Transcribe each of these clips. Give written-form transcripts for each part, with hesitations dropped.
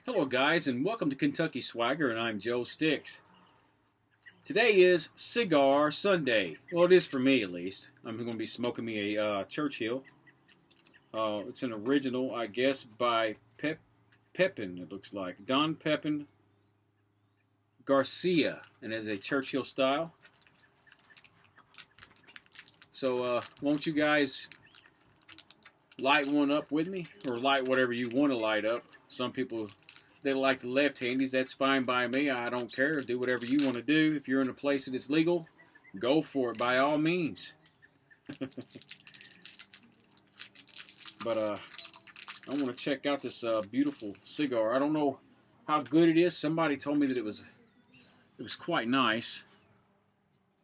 Hello, guys, and welcome to Kentucky Swagger, and I'm Joe Sticks. Today is Cigar Sunday. Well, it is for me at least. I'm going to be smoking me a Churchill. It's an original, I guess, by Pepin, it looks like. Don Pepin Garcia, and it's a Churchill style. So, won't you guys light one up with me? Or light whatever you want to light up. Some people they like the left-handies. That's fine by me. I don't care. Do whatever you want to do. If you're in a place that is legal, go for it by all means. But I want to check out this beautiful cigar. I don't know how good it is. Somebody told me that it was quite nice.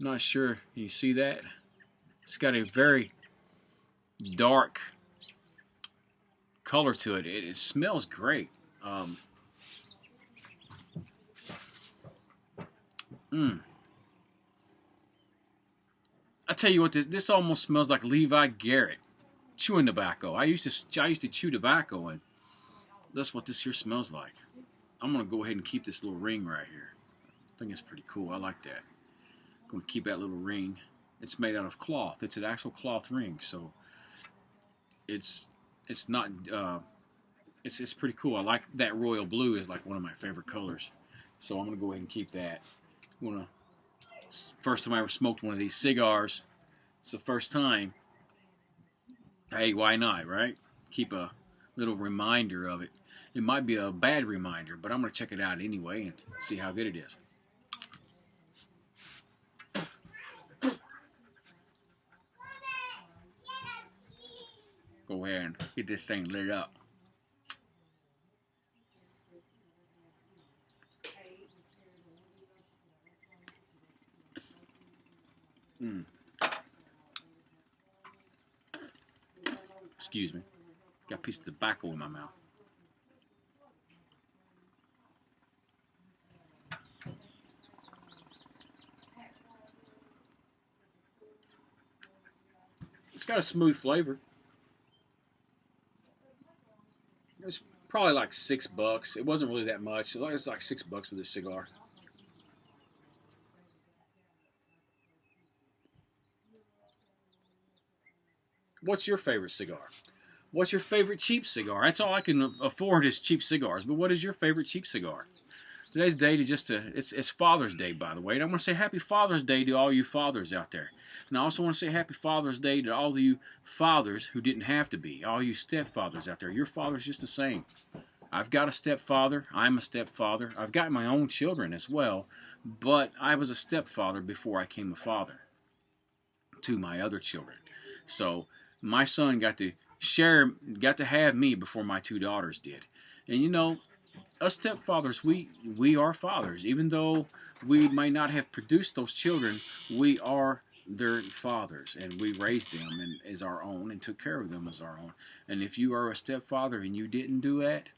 I'm not sure. You see that? It's got a very dark color to it. It smells great. I tell you what, this almost smells like Levi Garrett chewing tobacco. I used to chew tobacco, and that's what this here smells like. I'm gonna go ahead and keep this little ring right here. I think it's pretty cool. I like that. I'm gonna keep that little ring. It's made out of cloth. It's an actual cloth ring, so it's not. It's pretty cool. I like that royal blue is like one of my favorite colors, so I'm gonna go ahead and keep that. First time I ever smoked one of these cigars. It's the first time. Hey, why not, right? Keep a little reminder of it. It might be a bad reminder, but I'm going to check it out anyway and see how good it is. Go ahead and get this thing lit up. Excuse me. Got a piece of tobacco in my mouth. It's got a smooth flavor. It's probably like $6. It wasn't really that much. It's like $6 for this cigar. What's your favorite cigar? What's your favorite cheap cigar? That's all I can afford is cheap cigars. But what is your favorite cheap cigar? Today's date is it's Father's Day, by the way. And I want to say Happy Father's Day to all you fathers out there. And I also want to say Happy Father's Day to all of you fathers who didn't have to be. All you stepfathers out there. Your father's just the same. I've got a stepfather. I'm a stepfather. I've got my own children as well. But I was a stepfather before I became a father to my other children. So my son got to have me before my two daughters did. And you know, us stepfathers, we are fathers. Even though we might not have produced those children, we are their fathers, and we raised them as our own and took care of them as our own. And if you are a stepfather and you didn't do that,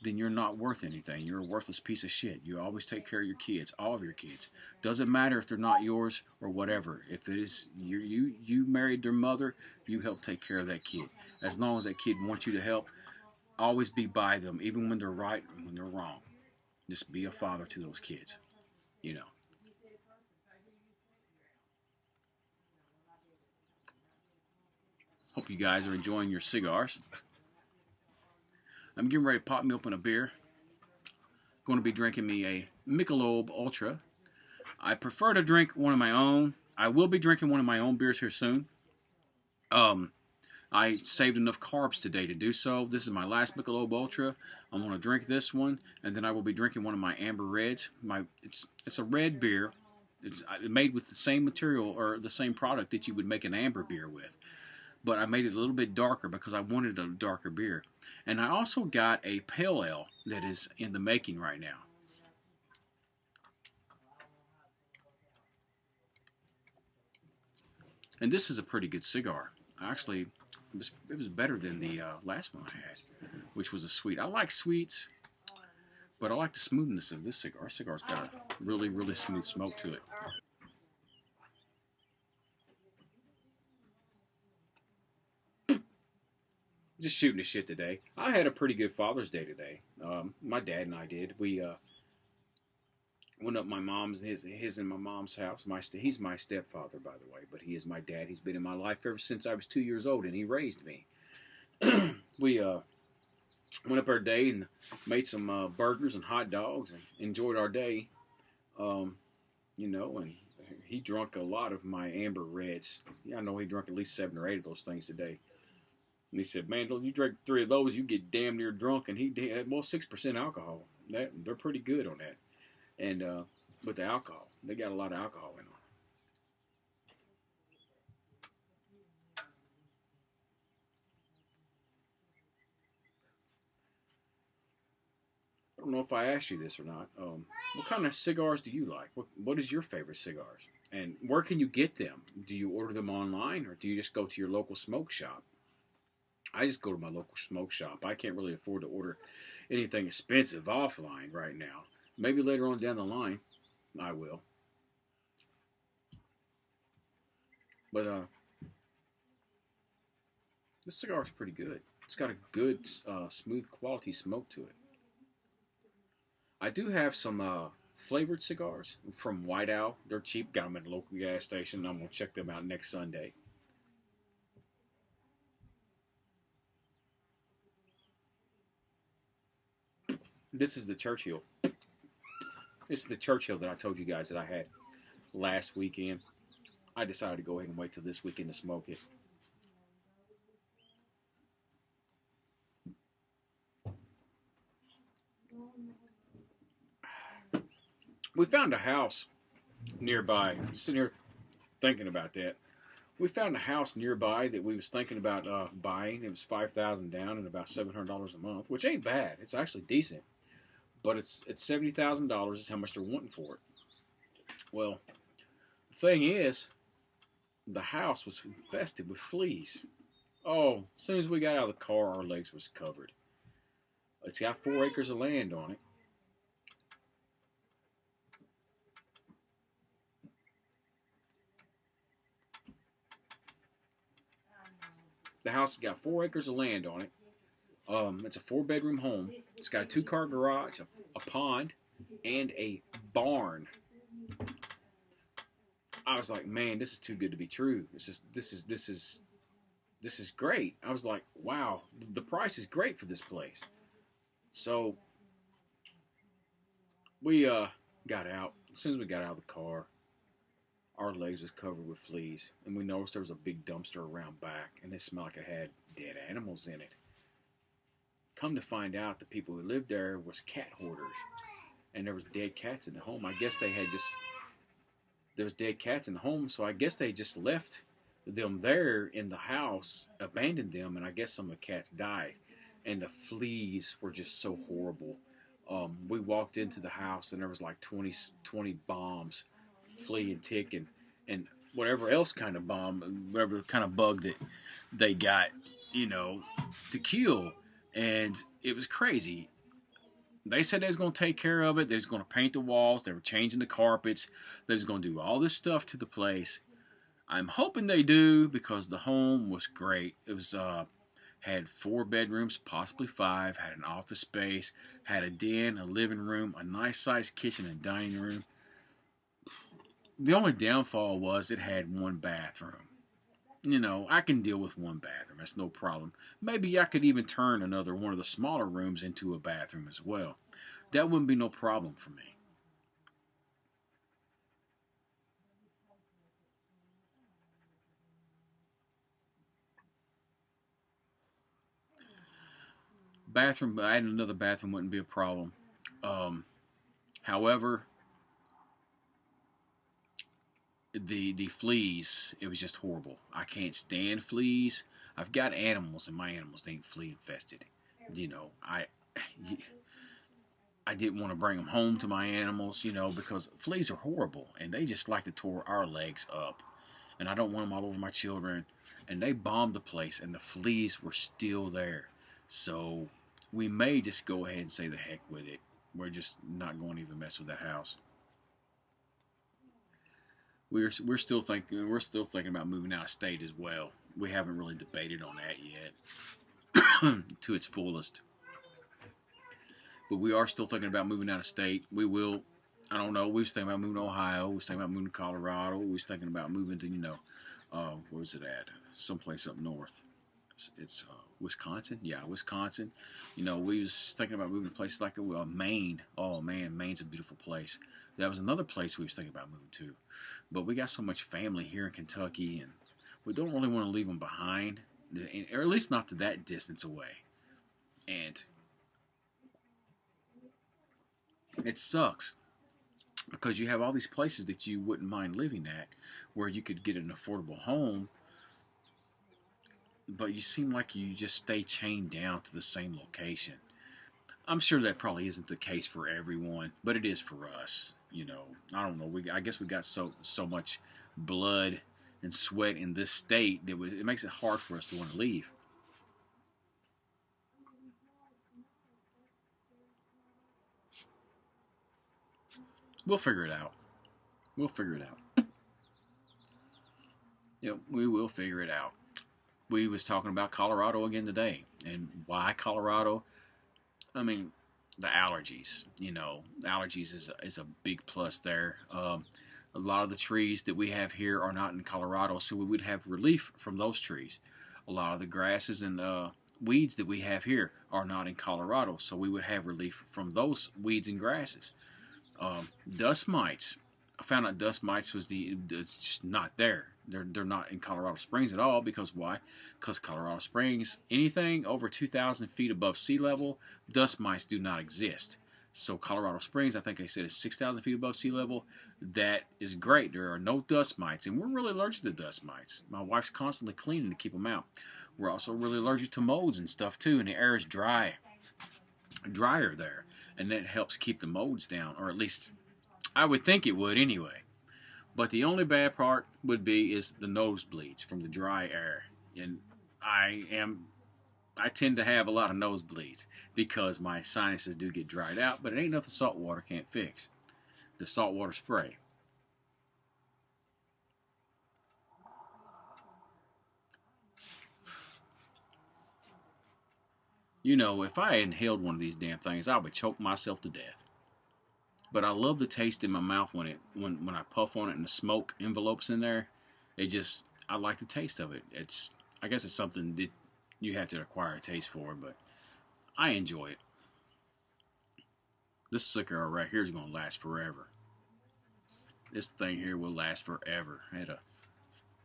then you're not worth anything. You're a worthless piece of shit. You always take care of your kids, all of your kids. Doesn't matter if they're not yours or whatever. If it is you married their mother, you help take care of that kid. As long as that kid wants you to help, always be by them, even when they're right and when they're wrong. Just be a father to those kids, you know. Hope you guys are enjoying your cigars. I'm getting ready to pop me open a beer. Going to be drinking me a Michelob Ultra. I prefer to drink one of my own. I will be drinking one of my own beers here soon. I saved enough carbs today to do so. This is my last Michelob Ultra. I'm going to drink this one, and then I will be drinking one of my Amber Reds. It's a red beer. It's made with the same material or the same product that you would make an amber beer with. But I made it a little bit darker because I wanted a darker beer. And I also got a pale ale that is in the making right now. And this is a pretty good cigar. Actually, it was better than the last one I had, which was a sweet. I like sweets, but I like the smoothness of this cigar. This cigar's got a really, really smooth smoke to it. just shooting the shit today. I had a pretty good Father's Day today. My dad and I did. We went up my mom's, his and my mom's house. He's my stepfather, by the way, but he is my dad. He's been in my life ever since I was 2 years old, and he raised me. We went up our day and made some burgers and hot dogs and enjoyed our day. And he drank a lot of my Amber Reds. Yeah, I know he drank at least 7 or 8 of those things today. And he said, "Man, you drink 3 of those, you get damn near drunk." And he had 6% alcohol. They're pretty good on that. And with the alcohol, they got a lot of alcohol in them. I don't know if I asked you this or not. What kind of cigars do you like? What is your favorite cigars? And where can you get them? Do you order them online, or do you just go to your local smoke shop? I just go to my local smoke shop. I can't really afford to order anything expensive offline right now. Maybe later on down the line, I will. But this cigar is pretty good. It's got a good, smooth quality smoke to it. I do have some flavored cigars from White Owl. They're cheap. Got them at a local gas station. I'm going to check them out next Sunday. This is the Churchill. This is the Churchill that I told you guys that I had last weekend. I decided to go ahead and wait till this weekend to smoke it. We found a house nearby. Sitting here thinking about that. We found a house nearby that we was thinking about buying. It was $5,000 down and about $700 a month, which ain't bad. It's actually decent, but it's $70,000 is how much they're wanting for it. Well, the thing is, the house was infested with fleas. Oh, as soon as we got out of the car, our legs was covered. It's got 4 acres of land on it. The house has got 4 acres of land on it. It's a 4-bedroom home. It's got a 2-car garage, a pond, and a barn. I was like, man, this is too good to be true. This is great. I was like, wow, the price is great for this place. So we got out. As soon as we got out of the car, our legs was covered with fleas, and we noticed there was a big dumpster around back, and it smelled like it had dead animals in it. Come to find out, the people who lived there was cat hoarders, and there was dead cats in the home. I guess there was dead cats in the home, so I guess they just left them there in the house, abandoned them, and I guess some of the cats died, and the fleas were just so horrible. We walked into the house, and there was like 20 bombs, flea and tick, and whatever else kind of bomb, whatever kind of bug that they got, to kill. And it was crazy. They said they was going to take care of it. They was going to paint the walls. They were changing the carpets. They was going to do all this stuff to the place. I'm hoping they do, because the home was great. It was had 4 bedrooms, possibly 5. Had an office space. Had a den, a living room, a nice sized kitchen and dining room. The only downfall was it had 1 bathroom. I can deal with 1 bathroom. That's no problem. Maybe I could even turn one of the smaller rooms into a bathroom as well. That wouldn't be no problem for me. Adding another bathroom wouldn't be a problem. However, the fleas, it was just horrible. I can't stand fleas. I've got animals, and my animals ain't flea infested. I I didn't want to bring them home to my animals, because fleas are horrible, and they just like to tear our legs up, and I don't want them all over my children. And they bombed the place, and the fleas were still there. So we may just go ahead and say the heck with it. We're just not going to even mess with that house. We're still thinking about moving out of state as well. We haven't really debated on that yet. to its fullest. But we are still thinking about moving out of state. We will. I don't know. We was thinking about moving to Ohio. We was thinking about moving to Colorado. We was thinking about moving to, where's it at? Someplace up north. It's Wisconsin. Yeah, Wisconsin. We was thinking about moving to places like Maine. Oh man, Maine's a beautiful place. That was another place we was thinking about moving to. But we got so much family here in Kentucky, and we don't really want to leave them behind, or at least not to that distance away. And it sucks because you have all these places that you wouldn't mind living at where you could get an affordable home, but you seem like you just stay chained down to the same location. I'm sure that probably isn't the case for everyone, but it is for us. I don't know. I guess we got so much blood and sweat in this state that it makes it hard for us to want to leave. We'll figure it out. We'll figure it out. Yep, we will figure it out. We was talking about Colorado again today, and why Colorado? I mean, the allergies. Allergies is a big plus there. A lot of the trees that we have here are not in Colorado, so we would have relief from those trees. A lot of the grasses and weeds that we have here are not in Colorado, so we would have relief from those weeds and grasses. Dust mites. I found out dust mites it's just not there. They're not in Colorado Springs at all, because why? Because Colorado Springs, anything over 2,000 feet above sea level, dust mites do not exist. So Colorado Springs, I think I said, is 6,000 feet above sea level. That is great. There are no dust mites, and we're really allergic to dust mites. My wife's constantly cleaning to keep them out. We're also really allergic to molds and stuff too, and the air is drier there, and that helps keep the molds down, or at least I would think it would anyway. But the only bad part is the nosebleeds from the dry air, and I tend to have a lot of nosebleeds because my sinuses do get dried out, but it ain't nothing salt water can't fix. The saltwater spray. If I inhaled one of these damn things, I would choke myself to death. But I love the taste in my mouth when I puff on it and the smoke envelopes in there. I like the taste of it. I guess it's something that you have to acquire a taste for, but I enjoy it. This cigar right here is going to last forever. This thing here will last forever. I had a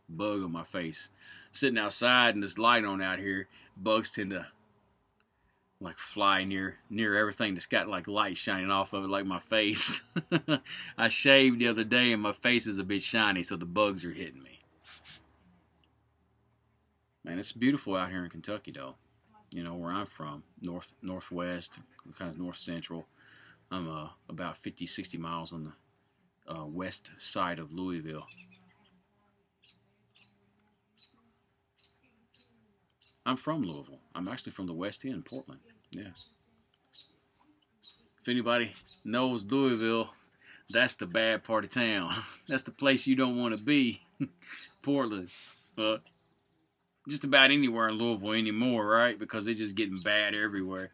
bug on my face. Sitting outside and this light on out here, bugs tend to fly near everything that's got light shining off of it, like my face. I shaved the other day and my face is a bit shiny, so the bugs are hitting me. Man, it's beautiful out here in Kentucky, though. Where I'm from, northwest, kind of north central. I'm about 50, 60 miles on the west side of Louisville. I'm from Louisville. I'm actually from the West End, Portland. Yeah. If anybody knows Louisville, that's the bad part of town. That's the place you don't want to be. Portland. Just about anywhere in Louisville anymore, right? Because it's just getting bad everywhere.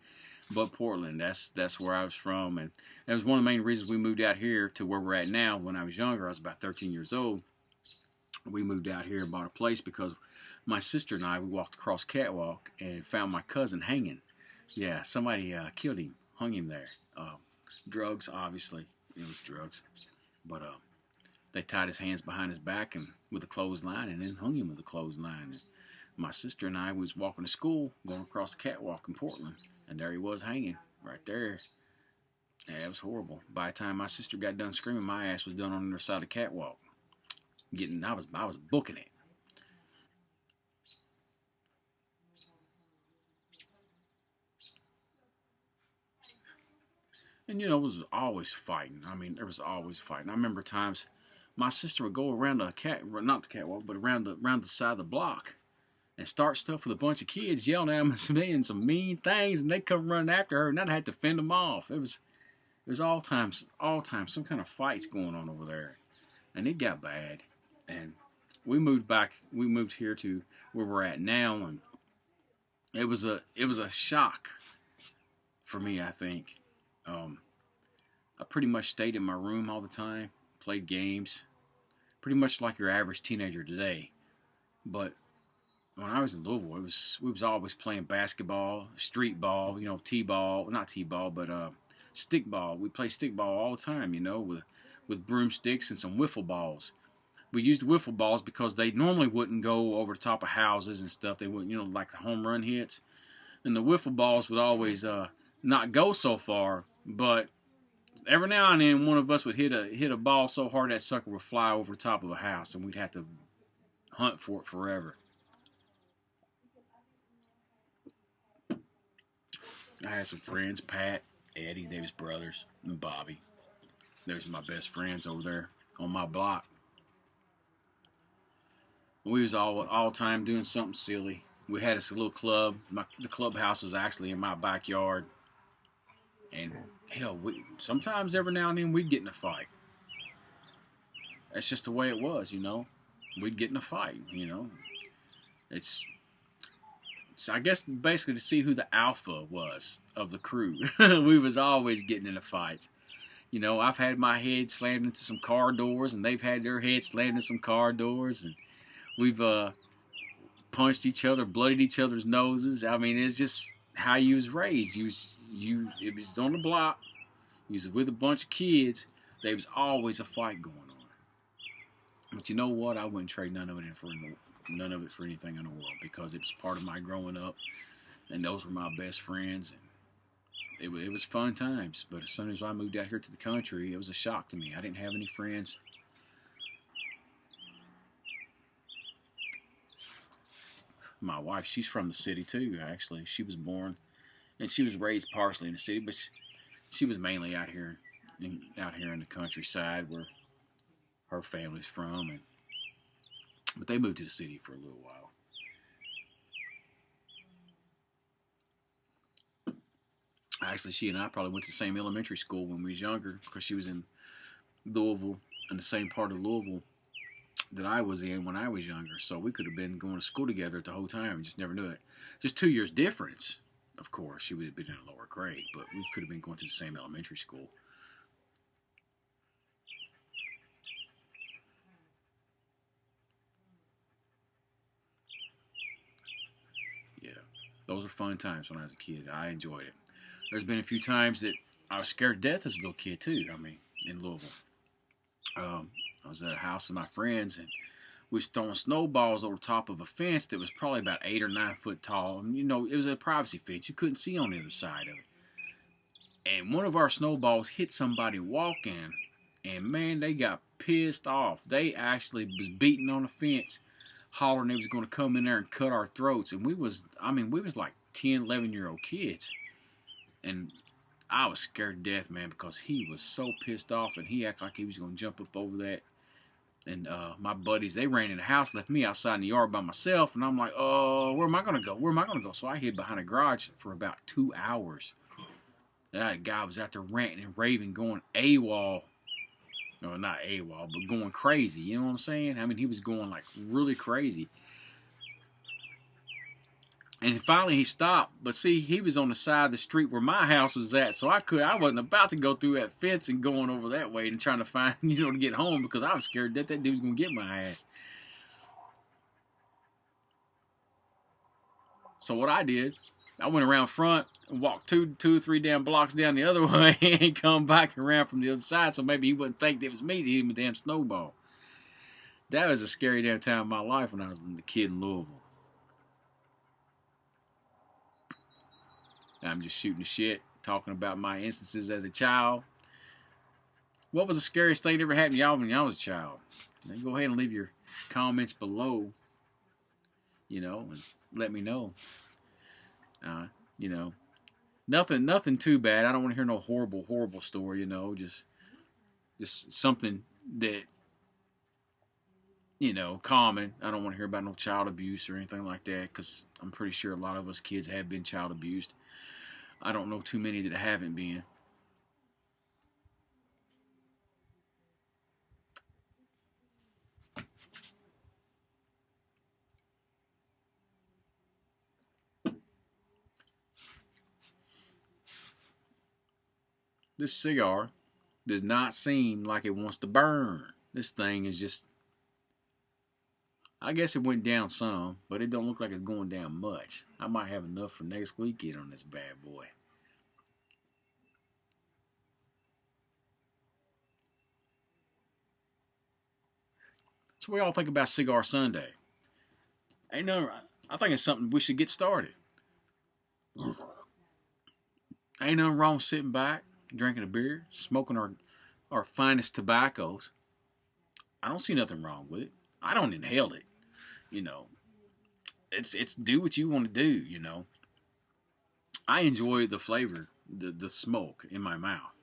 But Portland, that's where I was from. And that was one of the main reasons we moved out here to where we're at now. When I was younger, I was about 13 years old. We moved out here and bought a place because my sister and we walked across the catwalk and found my cousin hanging. Yeah, somebody killed him, hung him there. Drugs, obviously. It was drugs. But they tied his hands behind his back and with a clothesline and then hung him with a clothesline. And my sister and I was walking to school, going across the catwalk in Portland, and there he was hanging right there. Yeah, it was horrible. By the time my sister got done screaming, my ass was done on the other side of the catwalk. I was booking it. And it was always fighting. I mean, there was always fighting. I remember times my sister would go around not the catwalk, but around the side of the block and start stuff with a bunch of kids yelling at them and saying some mean things, and they come running after her, and I'd have to fend them off. It was all times some kind of fights going on over there, and it got bad. And we moved here to where we're at now, and it was a shock for me. I think um, I pretty much stayed in my room all the time, played games, pretty much like your average teenager today. But when I was in Louisville, it was we was always playing basketball, street ball, t-ball, not t-ball, but stick ball. We play stick ball all the time, with broomsticks and some wiffle balls. We used wiffle balls because they normally wouldn't go over the top of houses and stuff. They wouldn't, like the home run hits. And the wiffle balls would always not go so far, but every now and then one of us would hit a ball so hard that sucker would fly over the top of a house, and we'd have to hunt for it forever. I had some friends, Pat, Eddie, they was brothers, and Bobby. Those are my best friends over there on my block. We was all time doing something silly. We had us a little club. The clubhouse was actually in my backyard, and hell, sometimes every now and then we'd get in a fight. That's just the way it was. We'd get in a fight. It's I guess basically to see who the alpha was of the crew. We was always getting into fights. I've had my head slammed into some car doors, and they've had their head slammed into some car doors, and we've punched each other, bloodied each other's noses. I mean, it's just how you was raised. It was on the block. You was with a bunch of kids. There was always a fight going on. But you know what? I wouldn't trade none of it for anything in the world, because it was part of my growing up, and those were my best friends. And it was fun times. But as soon as I moved out here to the country, it was a shock to me. I didn't have any friends. My wife, she's from the city too, actually. She was born and she was raised partially in the city, but she was mainly out here in the countryside where her family's from, but they moved to the city for a little while. Actually, she and I probably went to the same elementary school when we was younger, because she was in Louisville, in the same part of Louisville that I was in when I was younger. So we could have been going to school together the whole time and just never knew it. Just 2 years difference, of course. She would have been in a lower grade, but we could have been going to the same elementary school. Yeah, those were fun times when I was a kid. I enjoyed it. There's been a few times that I was scared to death as a little kid too. I mean, in Louisville. I was at a house of my friends, and we was throwing snowballs over the top of a fence that was probably about 8 or 9 foot tall. And, it was a privacy fence. You couldn't see on the other side of it. And one of our snowballs hit somebody walking, and man, they got pissed off. They actually was beating on the fence, hollering they was going to come in there and cut our throats. And we was like 10, 11-year-old kids. And I was scared to death, man, because he was so pissed off, and he acted like he was going to jump up over that. And my buddies, they ran in the house, left me outside in the yard by myself, and I'm like, oh, where am I going to go? Where am I going to go? So I hid behind a garage for about 2 hours. That guy was out there ranting and raving, going AWOL. No, not AWOL, but going crazy. You know what I'm saying? I mean, he was going like really crazy. And finally he stopped, but see, he was on the side of the street where my house was at, so I wasn't about to go through that fence and going over that way and trying to find, to get home, because I was scared that dude was going to get my ass. So what I did, I went around front and walked two or three damn blocks down the other way and come back around from the other side, so maybe he wouldn't think it was me to hit him a damn snowball. That was a scary damn time of my life when I was a kid in Louisville. I'm just shooting the shit, talking about my instances as a child. What was the scariest thing that ever happened to y'all when y'all was a child? Now go ahead and leave your comments below, and let me know. Nothing too bad. I don't want to hear no horrible story, just something that, common. I don't want to hear about no child abuse or anything like that, because I'm pretty sure a lot of us kids have been child abused. I don't know too many that haven't been. This cigar does not seem like it wants to burn. This thing is just, I guess it went down some, but it don't look like it's going down much. I might have enough for next weekend on this bad boy. So we all think about Cigar Sunday. Ain't no, I think it's something we should get started. Ain't nothing wrong sitting back, drinking a beer, smoking our finest tobaccos. I don't see nothing wrong with it. I don't inhale it. You know, it's do what you want to do. You know, I enjoy the flavor, the smoke in my mouth.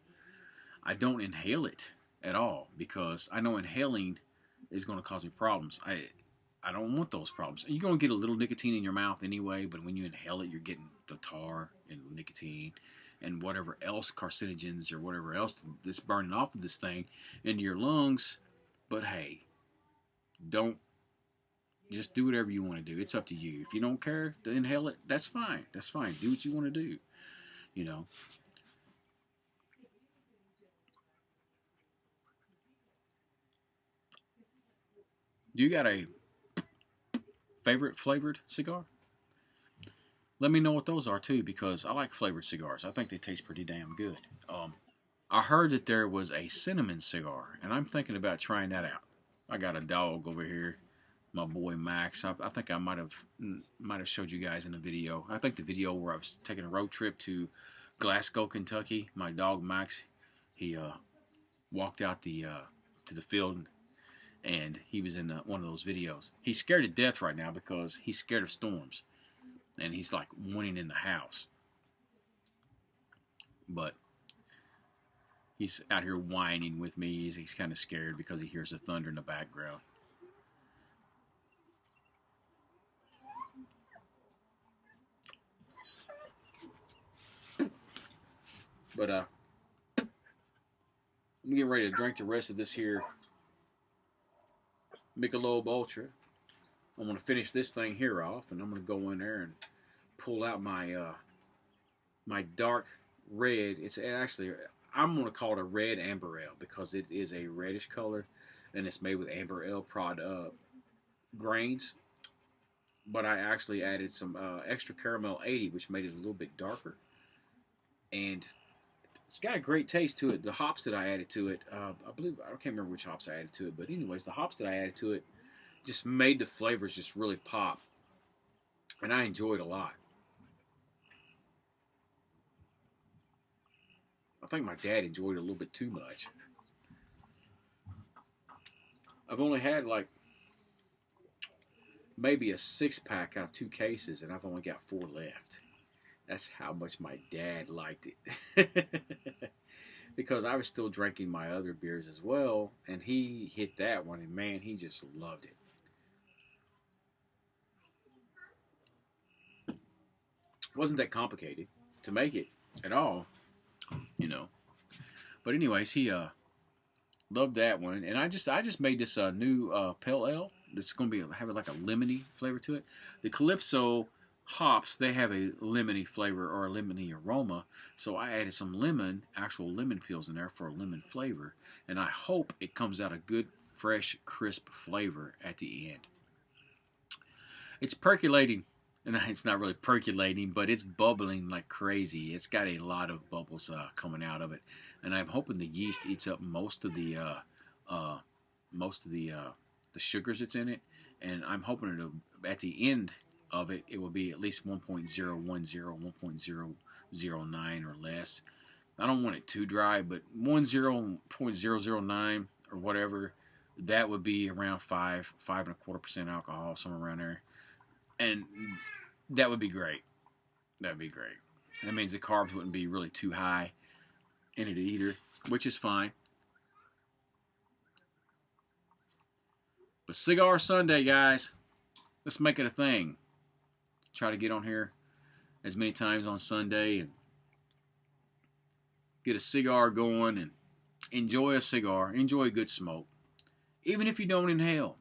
I don't inhale it at all because I know inhaling is going to cause me problems. I don't want those problems. You're going to get a little nicotine in your mouth anyway, but when you inhale it, you're getting the tar and nicotine and whatever else, carcinogens or whatever else that's burning off of this thing into your lungs. But hey, don't, just do whatever you want to do. It's up to you. If you don't care to inhale it, that's fine. That's fine. Do what you want to do. You know. Do you got a favorite flavored cigar? Let me know what those are too, because I like flavored cigars. I think they taste pretty damn good. I heard that there was a cinnamon cigar, and I'm thinking about trying that out. I got a dog over here, my boy Max. I think I might have showed you guys in the video. I think the video where I was taking a road trip to Glasgow, Kentucky. My dog Max, he walked out to the field, and he was in one of those videos. He's scared to death right now because he's scared of storms, and he's like wanting in the house. But he's out here whining with me. He's kind of scared because he hears the thunder in the background. But I'm getting ready to drink the rest of this here Michelob Ultra. I'm going to finish this thing here off, and I'm going to go in there and pull out my dark red. It's actually, I'm going to call it a red amber ale because it is a reddish color, and it's made with amber ale grains. But I actually added some extra caramel 80, which made it a little bit darker, and it's got a great taste to it. The hops that I added to it, I believe, I can't remember which hops I added to it, but anyways, the hops that I added to it just made the flavors just really pop, and I enjoyed it a lot. I think my dad enjoyed it a little bit too much. I've only had like maybe a 6-pack out of 2 cases, and I've only got 4 left. That's how much my dad liked it. Because I was still drinking my other beers as well, and he hit that one, and man, he just loved it. It wasn't that complicated to make it at all, you know. But anyways, he loved that one, and I just made this new pale ale. That's going to be having like a lemony flavor to it. The Calypso hops, they have a lemony flavor or a lemony aroma, so I added some actual lemon peels in there for a lemon flavor, and I hope it comes out a good, fresh, crisp flavor at the end. It's percolating, and it's not really percolating, but it's bubbling like crazy. It's got a lot of bubbles coming out of it, and I'm hoping the yeast eats up most of the sugars that's in it, and I'm hoping it'll, at the end of it, it will be at least 1.010, 1.009 or less. I don't want it too dry, but 10.009 or whatever, that would be around 5.25% alcohol, somewhere around there. And that would be great. That would be great. That means the carbs wouldn't be really too high in it either, which is fine. But Cigar Sunday, guys, let's make it a thing. Try to get on here as many times on Sunday and get a cigar going and enjoy a cigar. Enjoy a good smoke. Even if you don't inhale.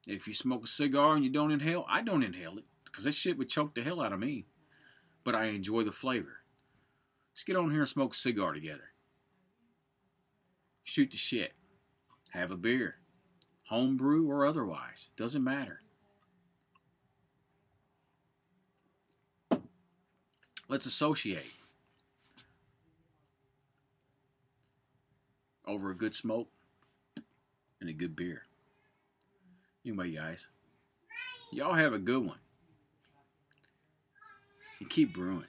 If you smoke a cigar and you don't inhale, I don't inhale it because that shit would choke the hell out of me. But I enjoy the flavor. Let's get on here and smoke a cigar together. Shoot the shit. Have a beer. Homebrew or otherwise. Doesn't matter. Let's associate over a good smoke and a good beer. Anyway, guys, y'all have a good one. And keep brewing.